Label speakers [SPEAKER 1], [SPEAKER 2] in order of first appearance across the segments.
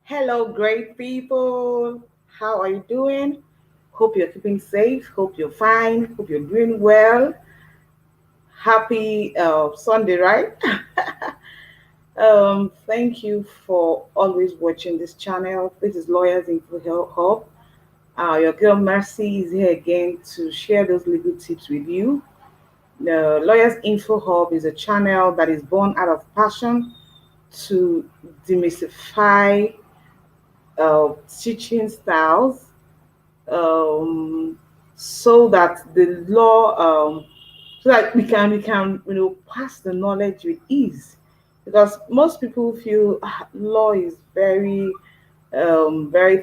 [SPEAKER 1] Hello, great people. How are you doing? Hope you're keeping safe. Hope you're fine. Hope you're doing well. Happy Sunday, right? Thank you for always watching this channel. This is Lawyers Info Hub. Your girl Mercy is here again to share those legal tips with you. The Lawyers Info Hub is a channel that is born out of passion to demystify teaching styles, so that the law, so that we can pass the knowledge with ease, because most people feel law is very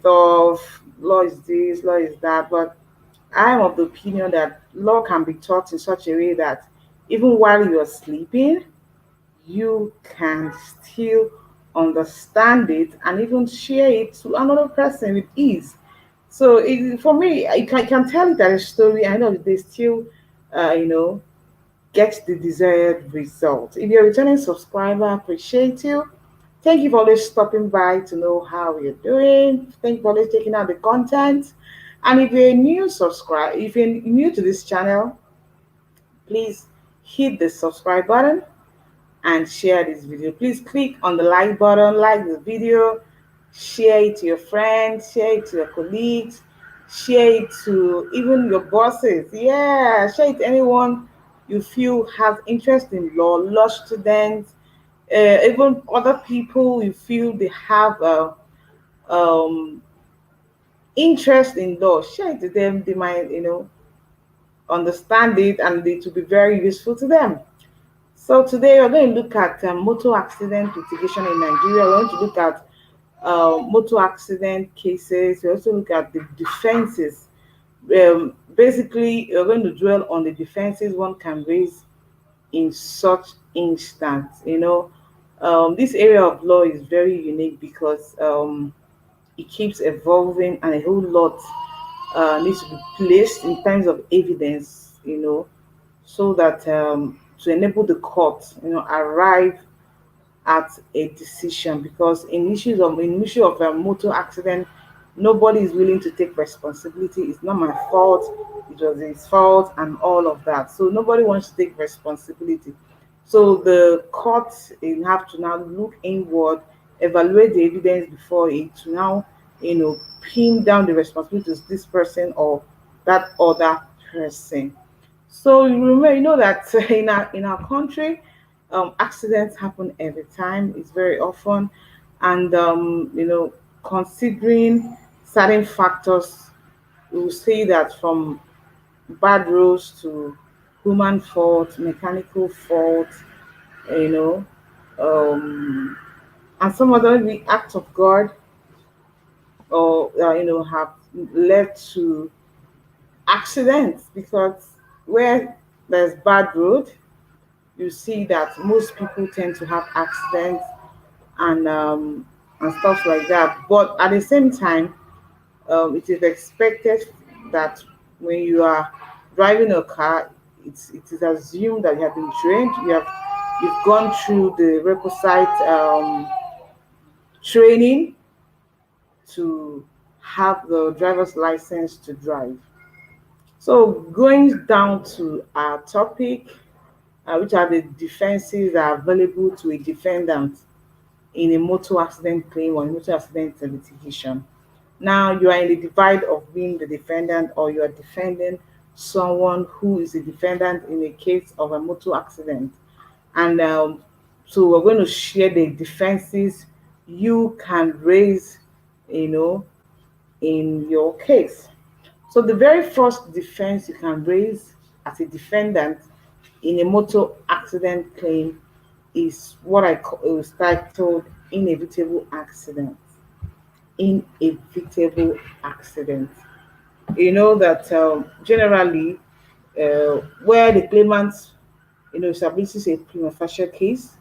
[SPEAKER 1] tough. Law is this, law is that, but I am of the opinion that law can be taught in such a way that even while you're sleeping, you can still understand it and even share it to another person with ease. So for me, I can tell it as a story. I know they still, uh, you know, get the desired result. If you're a returning subscriber, I appreciate you. Thank you for always stopping by to know how you're doing. Thank you for always checking out the content. And if you're new to this channel, please hit the subscribe button and share this video. Please click on the like button, like the video, share it to your friends, share it to your colleagues, share it to even your bosses. Yeah, share it to anyone you feel has interest in law students, even other people you feel they have um, interest in law. Share it to them. They might, understand it and it will be very useful to them. So today we're going to look at motor accident litigation in Nigeria. We're going to look at motor accident cases. We also look at the defenses. Basically, we're going to dwell on the defenses one can raise in such instance. This area of law is very unique because it keeps evolving and a whole lot needs to be placed in terms of evidence. So that to enable the court, arrive at a decision, because in issue of a motor accident, nobody is willing to take responsibility. It's not my fault, it was his fault, and all of that. So nobody wants to take responsibility. So the courts have to now look inward, evaluate the evidence before it to now, pin down the responsibility to this person or that other person. So you know that in our country, accidents happen every time. It's very often, and considering certain factors, we will say that from bad roads to human fault, mechanical fault, you know, and some other the acts of God, or have led to accidents, because where there's bad road, you see that most people tend to have accidents and stuff like that. But at the same time, it is expected that when you are driving a car, it is assumed that you have been trained. You've gone through the requisite training to have the driver's license to drive. So going down to our topic, which are the defenses that are available to a defendant in a motor accident claim or a motor accident litigation. Now you are in the divide of being the defendant, or you are defending someone who is a defendant in a case of a motor accident. And so we're going to share the defenses you can raise, you know, in your case. So the very first defense you can raise as a defendant in a motor accident claim is what I call, it was titled inevitable accident. Inevitable accident. You know that generally, where the claimant, establishes a prima facie case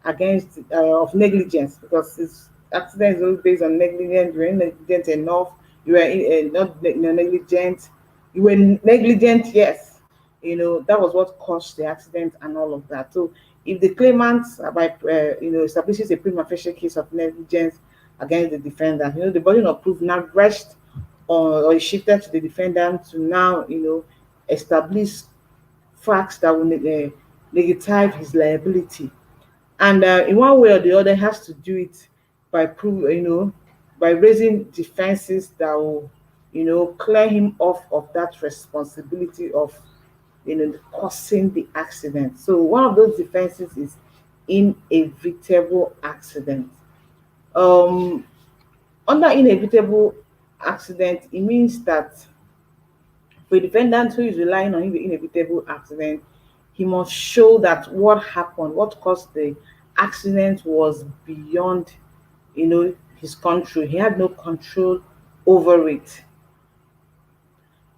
[SPEAKER 1] against of negligence, because it's accident is always based on negligence. You were negligent enough. You were not negligent. You were negligent, yes. That was what caused the accident and all of that. So if the claimant by establishes a prima facie case of negligence, against the defendant. The burden of proof now rests on or is shifted to the defendant to now, establish facts that will negative his liability. And in one way or the other, has to do it by by raising defenses that will, clear him off of that responsibility of, causing the accident. So one of those defenses is inevitable accident. Um, Under inevitable accident, it means that for a defendant who is relying on the inevitable accident, he must show that what happened, what caused the accident was beyond, his control. He had no control over it.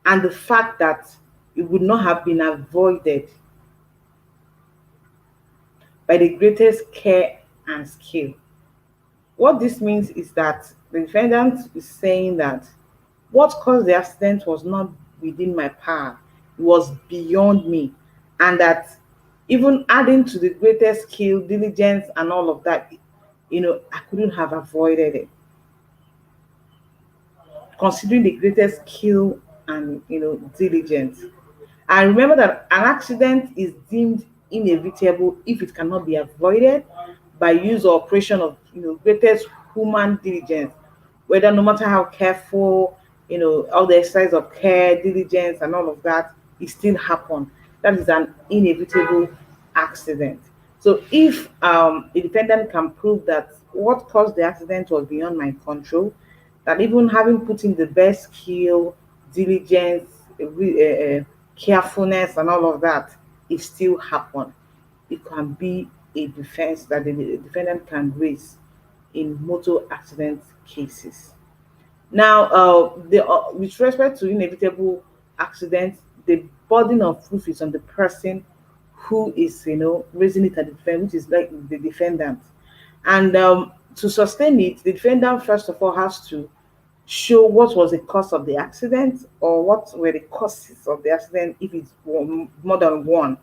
[SPEAKER 1] And the fact that it would not have been avoided by the greatest care and skill. What this means is that the defendant is saying that what caused the accident was not within my power, it was beyond me, and that even adding to the greatest skill, diligence, and all of that, I couldn't have avoided it. Considering the greatest skill and diligence. And remember that an accident is deemed inevitable if it cannot be avoided by use or operation of greatest human diligence, whether no matter how careful, all the exercise of care, diligence, and all of that, it still happen. That is an inevitable accident. So if a defendant can prove that what caused the accident was beyond my control, that even having put in the best skill, diligence, carefulness, and all of that, it still happened. It can be a defense that the defendant can raise in motor accident cases. Now, with respect to inevitable accidents, the burden of proof is on the person who is, raising it at the defense, which is like the defendant. And to sustain it, the defendant first of all has to show what was the cause of the accident or what were the causes of the accident if it's more than one.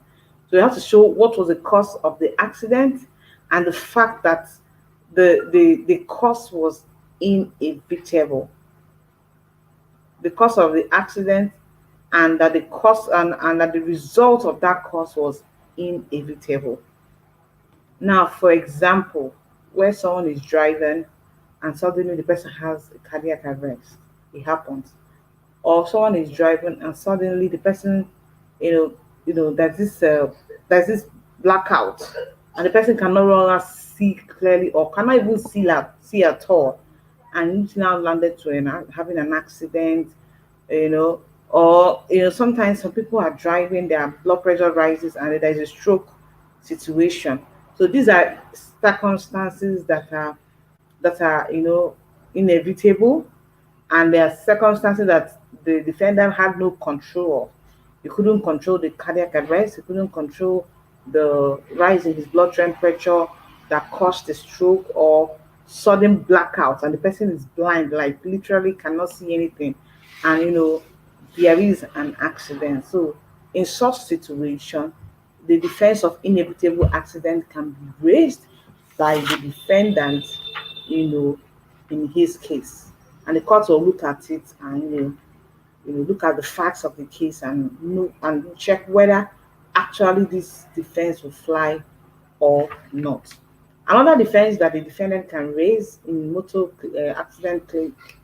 [SPEAKER 1] So you have to show what was the cause of the accident and the fact that the cause was inevitable. The cause of the accident and that the cause and that the result of that cause was inevitable. Now, for example, where someone is driving and suddenly the person has a cardiac arrest, it happens. Or someone is driving and suddenly the person, there's this blackout, and the person can no longer see clearly or cannot even see at all, and it's now landed to having an accident, or sometimes some people are driving, their blood pressure rises, and there's a stroke situation. So these are circumstances that are inevitable, and there are circumstances that the defendant had no control of. He couldn't control the cardiac arrest, he couldn't control the rise in his blood temperature that caused the stroke, or sudden blackout and the person is blind, like literally cannot see anything, and there is an accident. So in such situation, the defense of inevitable accident can be raised by the defendant, in his case, and the court will look at it and look at the facts of the case and and check whether actually this defense will fly or not. Another defense that the defendant can raise in motor accident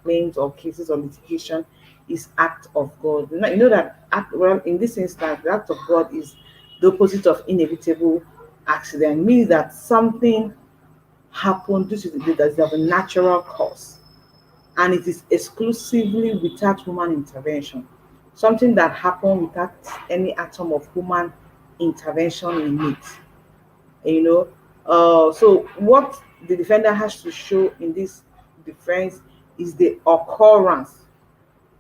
[SPEAKER 1] claims or cases or litigation is act of God. That well, in this instance, the act of God is the opposite of inevitable accident. Means that something happened due to the natural cause, and it is exclusively without human intervention. Something that happened without any atom of human intervention in it. So what the defender has to show in this defense is the occurrence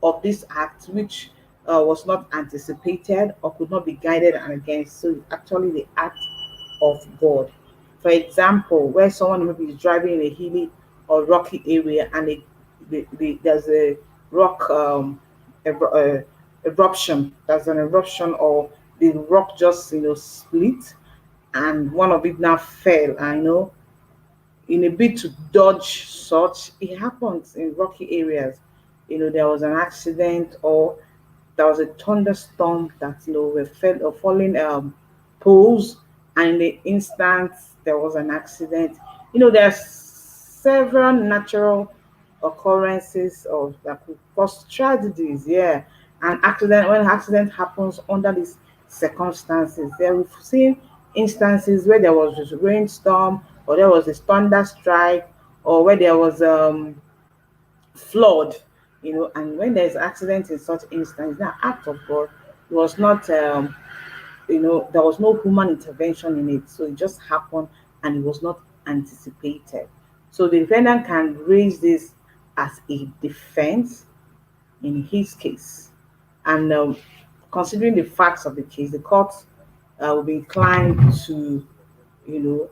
[SPEAKER 1] of this act, which was not anticipated or could not be guided and against. So it's actually the act of God. For example, where someone maybe is driving in a hilly or rocky area, and there's a rock eruption. There's an eruption, or the rock just split, and one of it now fell. in a bid to dodge such, it happens in rocky areas. There was an accident, or there was a thunderstorm that were fell or falling poles, and in the instance there was an accident. There's several natural occurrences of that could cause tragedies. Yeah, an accident when an accident happens under these circumstances, there we've seen instances where there was just a rainstorm, or there was a thunder strike, or where there was flood, and when there's accident in such instance, that act of God, it was not, there was no human intervention in it. So it just happened, and it was not anticipated. So the defendant can raise this as a defense in his case. And considering the facts of the case, the court will be inclined to, you know,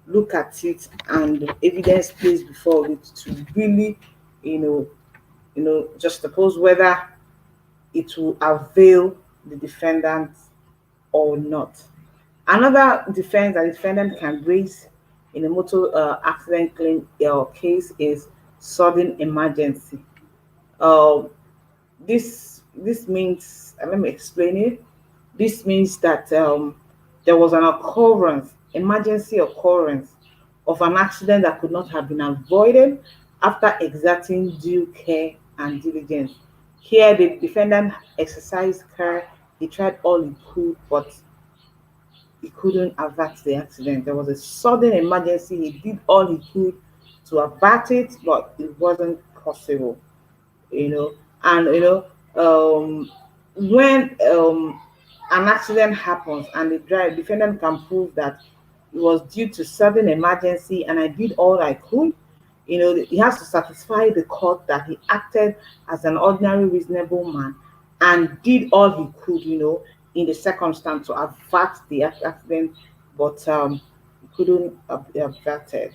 [SPEAKER 1] look at it and the evidence placed before it to really, you know, just suppose whether it will avail the defendant or not. Another defense that the defendant can raise in a motor accident claim case is sudden emergency. Uh, this means, let me explain it. This means that there was an occurrence, emergency occurrence of an accident that could not have been avoided after exerting due care and diligence. Here, the defendant exercised care. He tried all he could, but he couldn't avert the accident. There was a sudden emergency. He did all he could to avert it, but it wasn't possible. You know, and when an accident happens and the defendant can prove that it was due to sudden emergency and I did all I could, he has to satisfy the court that he acted as an ordinary reasonable man and did all he could, in the circumstance to avert the accident, but he couldn't avert it.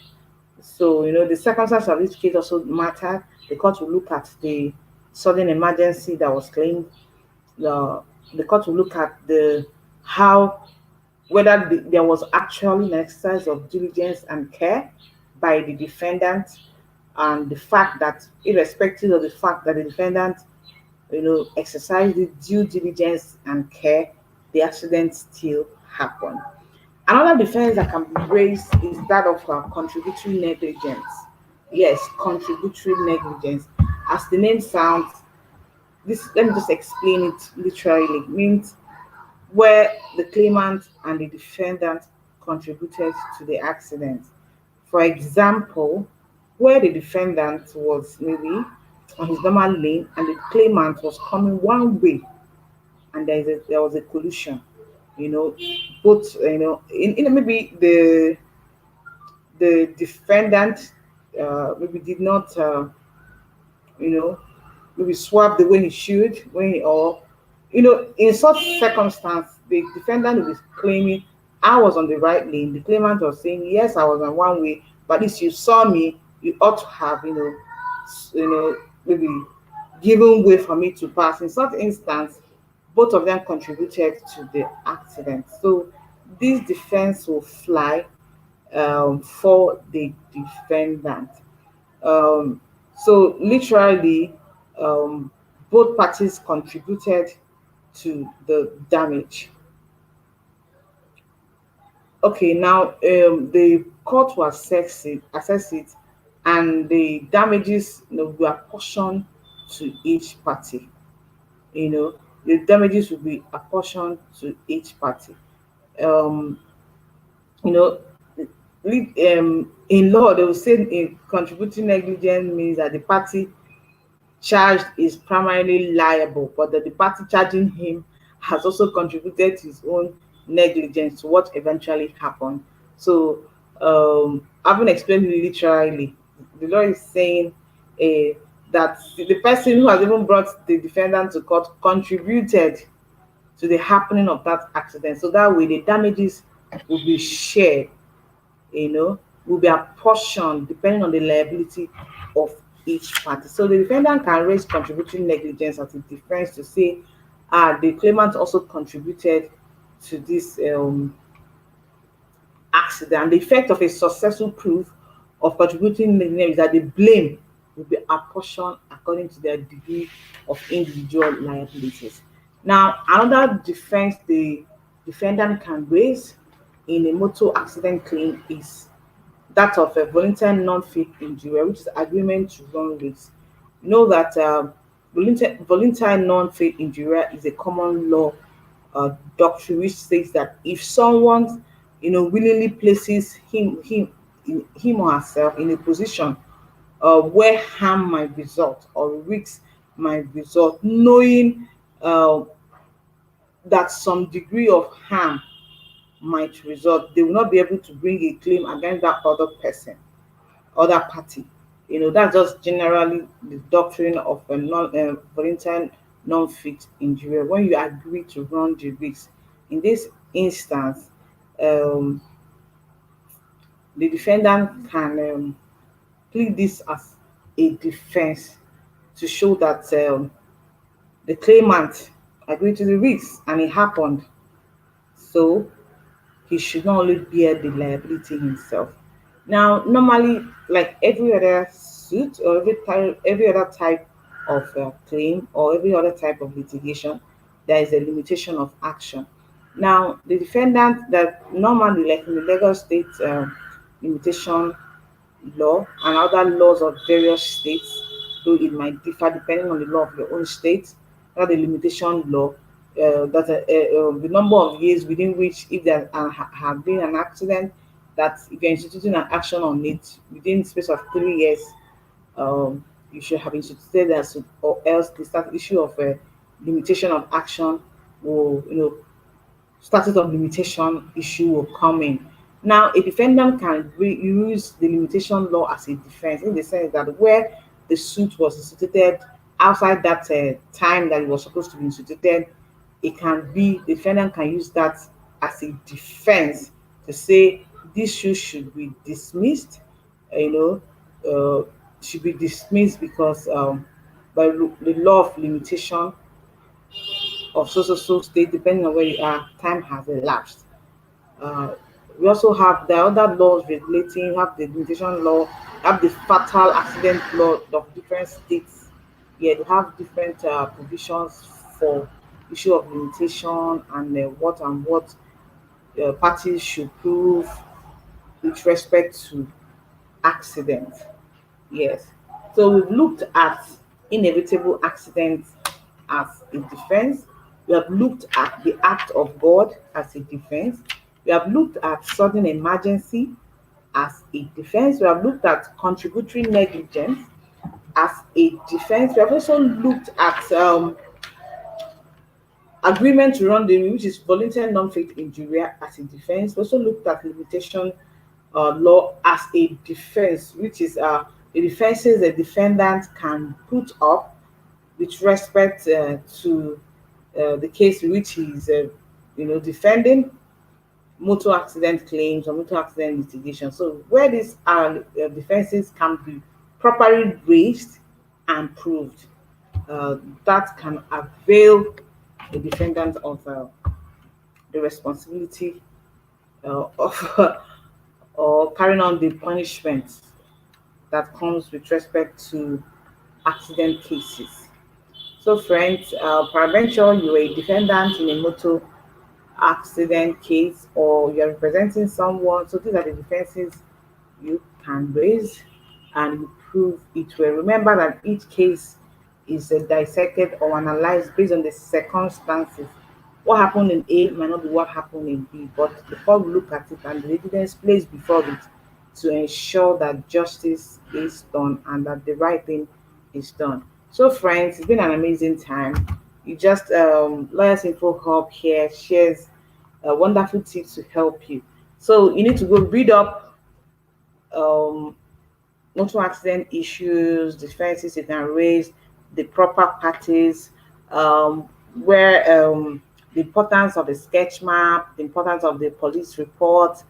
[SPEAKER 1] So, the circumstances of this case also matter. The court will look at the sudden emergency that was claimed. The court will look at whether there was actually an exercise of diligence and care by the defendant, and the fact that, irrespective of the fact that the defendant, exercised the due diligence and care, the accident still happened. Another defense that can be raised is that of contributory negligence. Yes, contributory negligence. As the name sounds, let me just explain it literally. It means where the claimant and the defendant contributed to the accident. For example, where the defendant was maybe on his normal lane and the claimant was coming one way, and there was a collision. Both maybe the defendant maybe did not maybe swap the way he should in such circumstance the defendant will be claiming, I was on the right lane. The claimant was saying, yes, I was on one way, but at least you saw me, you ought to have maybe given way for me to pass. In such instance, both of them contributed to the accident. So this defense will fly for the defendant. So literally, both parties contributed to the damage. Okay, now the court will assess it, and the damages will be apportioned to each party. The damages will be apportioned to each party. Um, you know, in law, they will say in contributing negligence means that the party charged is primarily liable, but that the party charging him has also contributed his own negligence to what eventually happened. So, having explained it literally, the law is saying that the person who has even brought the defendant to court contributed to the happening of that accident. So that way the damages will be shared, will be apportioned depending on the liability of each party. So the defendant can raise contributory negligence as a defense to say, the claimant also contributed to this accident. The effect of a successful proof of contributing negligence is that the blame will be apportioned according to their degree of individual liabilities. Now, another defense the defendant can raise in a motor accident claim is that of a voluntary non-faith injury, which is agreement to run risks. You know that voluntary non-faith injury is a common law doctrine which states that if someone, willingly places him or herself in a position where harm might result or risks might result, knowing uh, that some degree of harm might result, they will not be able to bring a claim against that other person, other party. That's just generally the doctrine of a voluntary non-fit injury. When you agree to run the risk, in this instance, um, the defendant can plead this as a defense to show that the claimant agreed to the risk and it happened. So he should not only bear the liability himself. Now, normally, like every other suit or every other type of claim or every other type of litigation, there is a limitation of action. Now, the defendant that normally, like in the Lagos State limitation law and other laws of various states, though it might differ depending on the law of your own state, or the limitation law, the number of years within which, if there have been an accident, that if you're instituting an action on it within the space of 3 years, you should have instituted that, or else the start issue of a limitation of action will, statute of limitation issue will come in. Now, a defendant can use the limitation law as a defense in the sense that where the suit was instituted outside that time that it was supposed to be instituted, the defendant can use that as a defense to say this suit should be dismissed, should be dismissed because by the law of limitation of so state, depending on where you are, time has elapsed. Uh, we also have the other laws regulating, have the limitation law, have the fatal accident law of different states. Yeah, they have different provisions for issue of limitation and what parties should prove with respect to accident. Yes. So we've looked at inevitable accidents as a defense. We have looked at the act of God as a defense. We have looked at sudden emergency as a defense. We have looked at contributory negligence as a defense. We have also looked at agreement to run the which is voluntary non-faith injury as a defense. We also looked at limitation law as a defense, which is the defenses the defendant can put up with respect to the case in which he's defending motor accident claims or motor accident litigation. So where these defenses can be properly raised and proved, that can avail the defendant of the responsibility of or carrying on the punishment that comes with respect to accident cases. So, friends, peradventure you are a defendant in a motor accident case or you're representing someone. So, these are the defenses you can raise and you prove it well. Remember that each case is dissected or analyzed based on the circumstances. What happened in A might not be what happened in B, but before we look at it and the evidence placed before it to ensure that justice is done and that the right thing is done. So, friends, it's been an amazing time. You just Lawyers Info Hub here shares wonderful tips to help you. So you need to go read up um, motor accident issues, defenses you can raise, the proper parties, where the importance of a sketch map, the importance of the police report,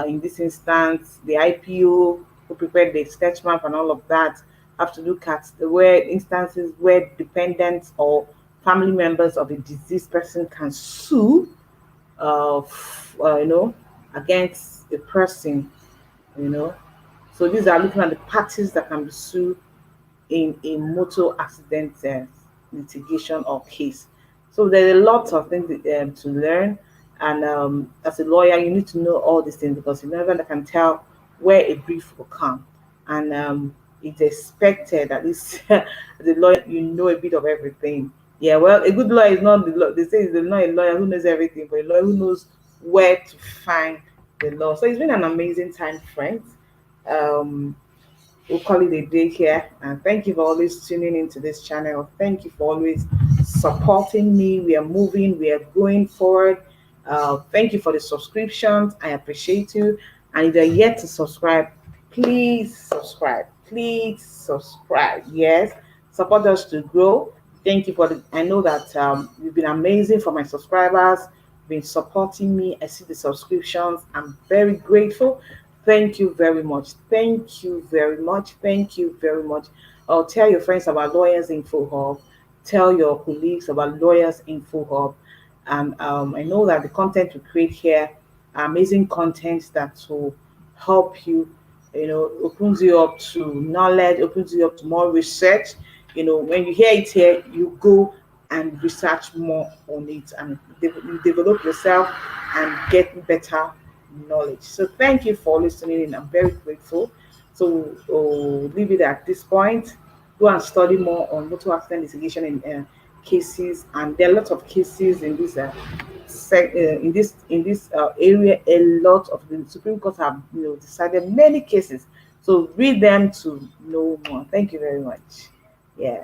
[SPEAKER 1] in this instance, the IPO who prepared the sketch map and all of that. Have to look at the where instances where dependents or family members of a deceased person can sue, against the person, you know, So these are looking at the parties that can be sued in a motor accident litigation or case. So there are lots of things to learn, and as a lawyer, you need to know all these things because you never can tell where a brief will come, and it's expected at least as a lawyer you know a bit of everything. Yeah, well, a good lawyer is not the law. They say it's not a lawyer who knows everything, but a lawyer who knows where to find the law. So it's been an amazing time, friends. Um, we'll call it a day here. And thank you for always tuning into this channel. Thank you for always supporting me. We are moving, we are going forward. Thank you for the subscriptions. I appreciate you. And if you're yet to subscribe, please subscribe. Please subscribe. Yes, support us to grow. Thank you for the. I know that you've been amazing for my subscribers, been supporting me. I see the subscriptions. I'm very grateful. Thank you very much. Thank you very much. Thank you very much. Tell your friends about Lawyers Info Hub. Tell your colleagues about Lawyers Info Hub. And I know that the content we create here are amazing content that will help you, opens you up to knowledge, opens you up to more research. When you hear it here, you go and research more on it and you develop yourself and get better knowledge. So thank you for listening in. I'm very grateful. So leave it at this point. Go and study more on motor accident litigation in cases, and there are lots of cases in this area. A lot of the Supreme Court have decided many cases. So read them to know more. Thank you very much. Yeah.